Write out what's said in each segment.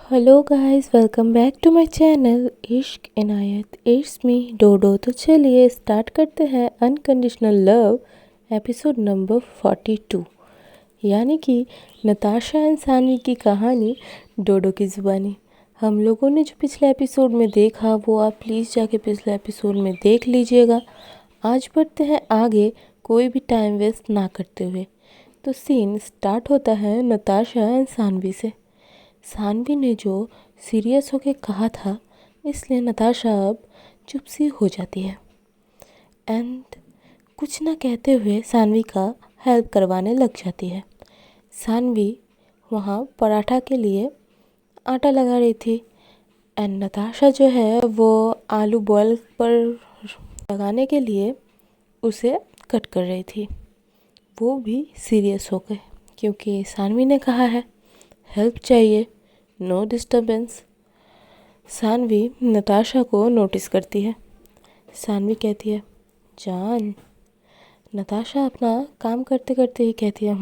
Hello guys, welcome back to my channel Ishq Inayat. It's me डोडो। तो चलिए start करते हैं अनकंडीशनल लव एपिसोड नंबर 42, यानी कि नताशा एंड सानवी की कहानी डोडो की ज़ुबानी। हम लोगों ने जो पिछले एपिसोड में देखा वो आप प्लीज़ जाके पिछले एपिसोड में देख लीजिएगा। आज बढ़ते हैं आगे, कोई भी टाइम वेस्ट ना करते हुए। तो सीन स्टार्ट होता है नताशा एंड सानवी से। सानवी ने जो सीरियस होके कहा था, इसलिए नताशा अब चुप सी हो जाती है एंड कुछ ना कहते हुए सानवी का हेल्प करवाने लग जाती है। सानवी वहाँ पराठा के लिए आटा लगा रही थी एंड नताशा जो है वो आलू बॉयल पर लगाने के लिए उसे कट कर रही थी। वो भी सीरियस हो गए क्योंकि सानवी ने कहा है हेल्प चाहिए, नो डिस्टरबेंस। सानवी नताशा को नोटिस करती है। सानवी कहती है जान। नताशा अपना काम करते करते ही कहती है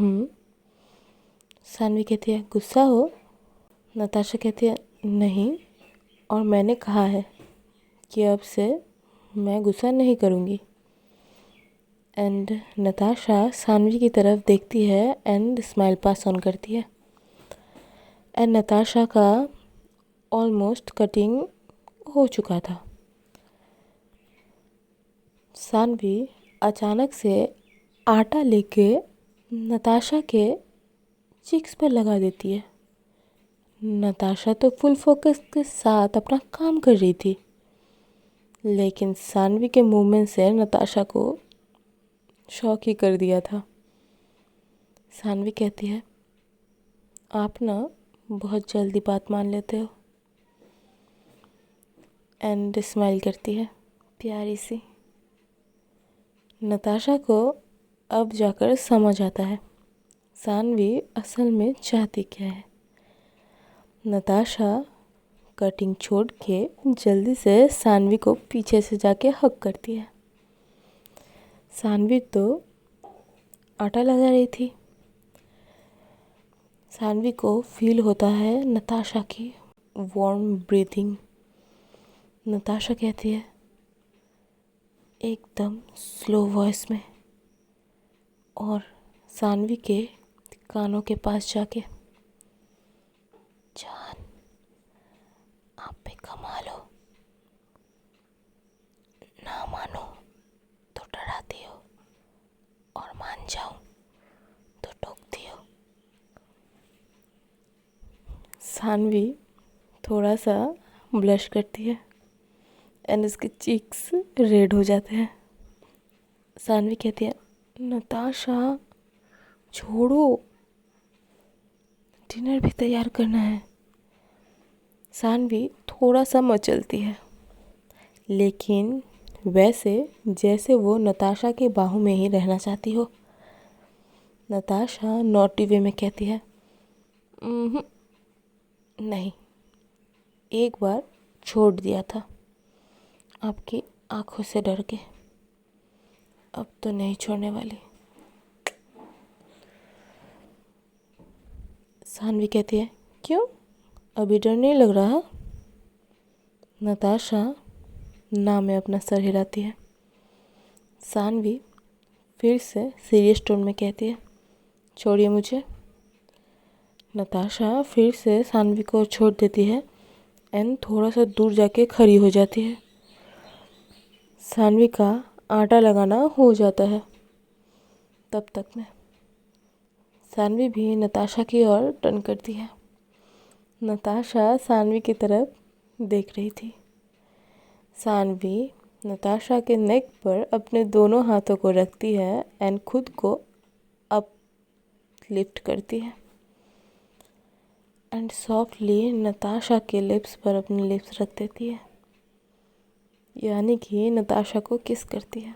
सानवी कहती है गुस्सा हो। नताशा कहती है नहीं, और मैंने कहा है कि अब से मैं गुस्सा नहीं करूँगी। एंड नताशा सानवी की तरफ देखती है एंड स्माइल पास ऑन करती है एंड नताशा का ऑलमोस्ट कटिंग हो चुका था। सानवी अचानक से आटा लेके नताशा के चिक्स पर लगा देती है। नताशा तो फुल फोकस के साथ अपना काम कर रही थी, लेकिन सानवी के मूवमेंट से नताशा को शॉक ही कर दिया था। सानवी कहती है आप ना बहुत जल्दी बात मान लेते हो एंड स्माइल करती है प्यारी सी। नताशा को अब जाकर समझ आता है सानवी असल में चाहती क्या है। नताशा कटिंग छोड़ के जल्दी से सानवी को पीछे से जाके हग करती है। सानवी तो आटा लगा रही थी। सानवी को फील होता है नताशा की वार्म ब्रीथिंग। नताशा कहती है एकदम स्लो वॉइस में और सानवी के कानों के पास जाके जान आप पे कमाल हो, ना मानो तो डराती हो और मान जाऊं तो टोकती हो। सानवी थोड़ा सा ब्लश करती है एंड उसके चीक्स रेड हो जाते हैं। सानवी कहती है नताशा छोड़ो, डिनर भी तैयार करना है। सानवी थोड़ा सा मचलती है, लेकिन वैसे जैसे वो नताशा के बाहों में ही रहना चाहती हो। नताशा नॉटी वे में कहती है नहीं, एक बार छोड़ दिया था आपकी आंखों से डर के, अब तो नहीं छोड़ने वाली। सानवी कहती है क्यों, अभी डर नहीं लग रहा। नताशा ना में अपना सर हिलाती है। सानवी फिर से सीरियस टोन में कहती है छोड़िए मुझे। नताशा फिर से सानवी को छोड़ देती है एंड थोड़ा सा दूर जाके खड़ी हो जाती है। सानवी का आटा लगाना हो जाता है। तब तक में सानवी भी नताशा की ओर टर्न करती है। नताशा सानवी की तरफ देख रही थी। सानवी नताशा के नेक पर अपने दोनों हाथों को रखती है एंड खुद को अप लिफ्ट करती है एंड सॉफ्टली नताशा के लिप्स पर अपनी लिप्स रख देती है, यानी कि नताशा को किस करती है।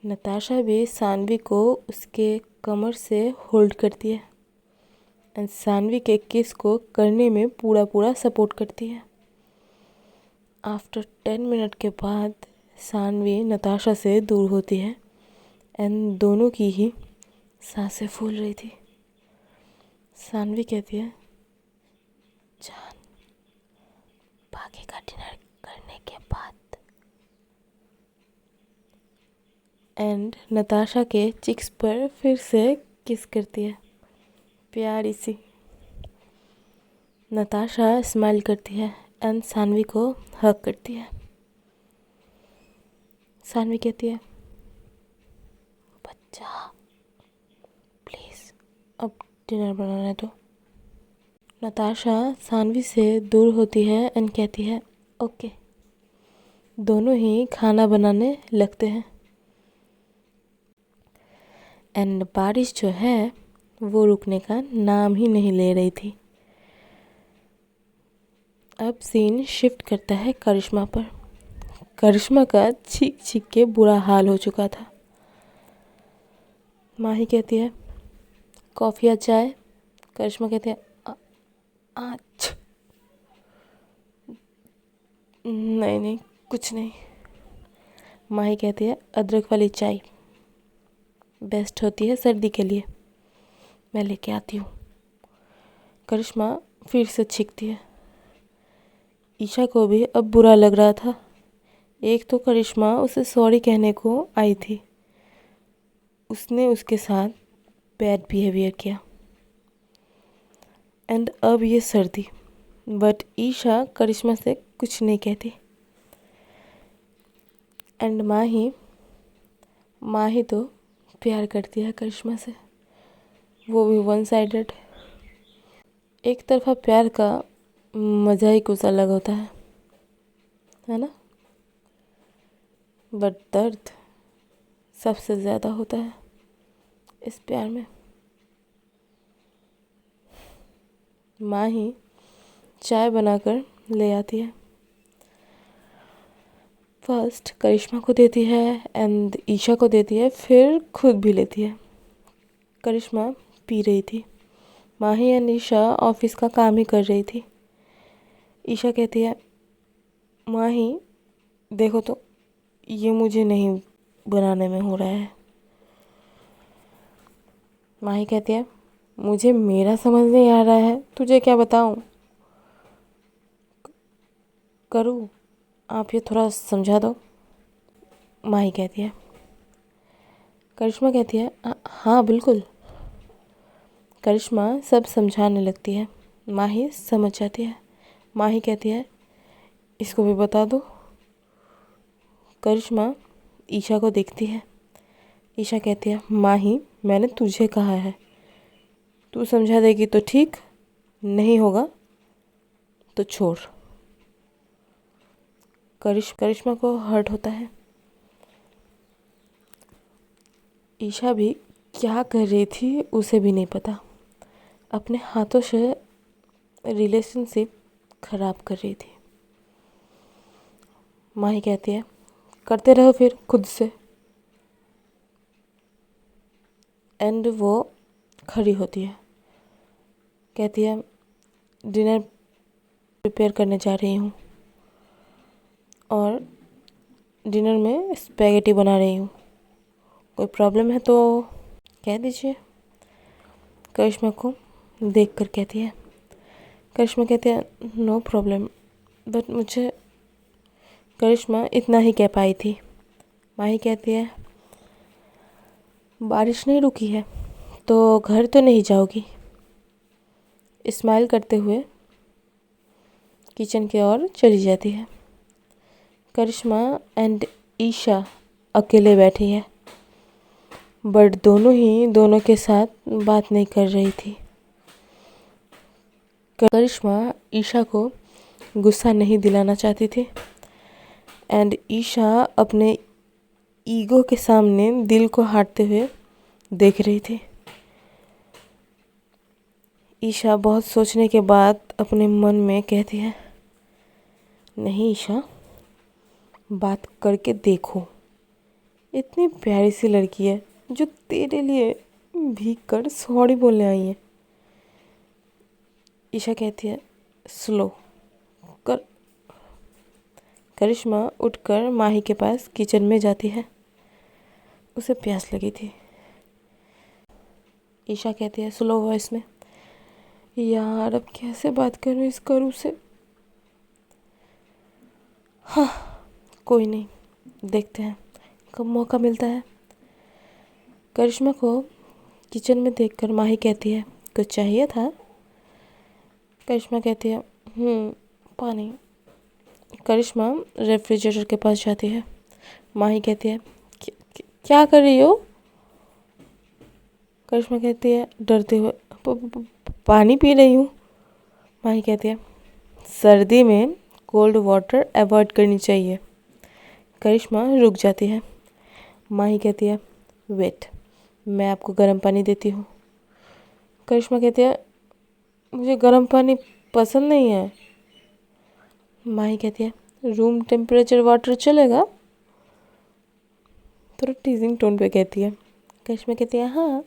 नताशा भी सानवी को उसके कमर से होल्ड करती है एंड सानवी के किस को करने में पूरा पूरा सपोर्ट करती है। आफ्टर 10 मिनट के बाद सानवी नताशा से दूर होती है एंड दोनों की ही सांसें फूल रही थी। सानवी कहती है भागेगा डिनर करने के बाद। एंड नताशा के चिक्स पर फिर से किस करती है, प्यारी सी। नताशा स्माइल करती है एंड सानवी को हग करती है। सानवी कहती है, बच्चा प्लीज़ अब डिनर बनाने दो। नताशा सानवी से दूर होती है एंड कहती है ओके। दोनों ही खाना बनाने लगते हैं एंड बारिश जो है वो रुकने का नाम ही नहीं ले रही थी। अब सीन शिफ्ट करता है करिश्मा पर। करिश्मा का चीख चीख के बुरा हाल हो चुका था। माही कहती है कॉफ़ी या चाय। करिश्मा कहती है आज नहीं नहीं कुछ नहीं। माही कहती है अदरक वाली चाय बेस्ट होती है सर्दी के लिए, मैं लेके आती हूँ। करिश्मा फिर से छींकती है। ईशा को भी अब बुरा लग रहा था। एक तो करिश्मा उसे सॉरी कहने को आई थी, उसने उसके साथ बैड बिहेवियर किया एंड अब ये सर्दी। बट ईशा करिश्मा से कुछ नहीं कहती एंड माही तो प्यार करती है करिश्मा से, वो भी वन साइडेड। एक तरफा प्यार का मज़ा ही कुछ अलग होता है ना। बट दर्द सबसे ज़्यादा होता है इस प्यार में। माही चाय बनाकर ले आती है। फर्स्ट करिश्मा को देती है एंड ईशा को देती है, फिर खुद भी लेती है। करिश्मा पी रही थी। माही एंड ईशा ऑफिस का काम ही कर रही थी। ईशा कहती है माही देखो तो ये मुझे नहीं बनाने में हो रहा है। माही कहती है मुझे मेरा समझ नहीं आ रहा है, तुझे क्या बताऊं करूं, आप ये थोड़ा समझा दो। माही कहती है। करिश्मा कहती है हाँ बिल्कुल। करिश्मा सब समझाने लगती है। माही समझ जाती है। माही कहती है इसको भी बता दो। करिश्मा ईशा को देखती है। ईशा कहती है माही मैंने तुझे कहा है, तू समझा देगी तो ठीक, नहीं होगा तो छोड़। करिश्मा को हर्ट होता है। ईशा भी क्या कर रही थी उसे भी नहीं पता, अपने हाथों से रिलेशनशिप खराब कर रही थी। माही कहती है करते रहो फिर खुद से। एंड वो खड़ी होती है, कहती है डिनर प्रिपेयर करने जा रही हूँ और डिनर में स्पैगेटी बना रही हूँ, कोई प्रॉब्लम है तो कह दीजिए। करिश्मा को देख कर कहती है। करिश्मा कहती है नो प्रॉब्लम, बट मुझे करिश्मा इतना ही कह पाई थी। माही कहती है बारिश नहीं रुकी है तो घर तो नहीं जाओगी। स्माइल करते हुए किचन की ओर चली जाती है। करिश्मा एंड ईशा अकेले बैठी है, बट दोनों के साथ बात नहीं कर रही थी। करिश्मा ईशा को गुस्सा नहीं दिलाना चाहती थी एंड ईशा अपने ईगो के सामने दिल को हारते हुए देख रही थी। ईशा बहुत सोचने के बाद अपने मन में कहती है नहीं ईशा, बात करके देखो, इतनी प्यारी सी लड़की है जो तेरे लिए भीग कर सॉरी बोलने आई है। ईशा कहती है स्लो कर। करिश्मा उठकर माही के पास किचन में जाती है, उसे प्यास लगी थी। ईशा कहती है स्लो वॉइस में यार अब कैसे बात करूँ इस करू से। हाँ, कोई नहीं, देखते हैं कब मौका मिलता है। करिश्मा को किचन में देखकर माही कहती है, कुछ चाहिए था? करिश्मा कहती है, पानी। करिश्मा रेफ्रिजरेटर के पास जाती है। माही कहती है, क्या कर रही हो? करिश्मा कहती है डरते हुए, पानी पी रही हूँ। माही कहती है, सर्दी में कोल्ड वाटर अवॉइड करनी चाहिए। करिश्मा रुक जाती है। माही कहती है, वेट, मैं आपको गर्म पानी देती हूँ। करिश्मा कहती है, मुझे गर्म पानी पसंद नहीं है। माही कहती है, रूम टेम्परेचर वाटर चलेगा? थोड़ा टीजिंग टोन पे कहती है। करिश्मा कहती है, हाँ।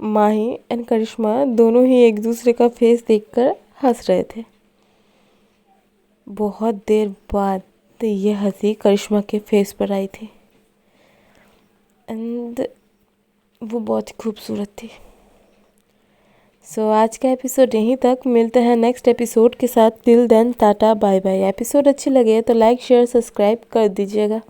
माही एंड करिश्मा दोनों ही एक दूसरे का फेस देखकर हंस रहे थे। बहुत देर बाद ये हंसी करिश्मा के फेस पर आई थी एंड वो बहुत ही खूबसूरत थी। आज का एपिसोड यहीं तक। मिलते हैं नेक्स्ट एपिसोड के साथ। Till then tata bye bye. Episode अच्छे लगे तो लाइक शेयर सब्सक्राइब कर दीजिएगा।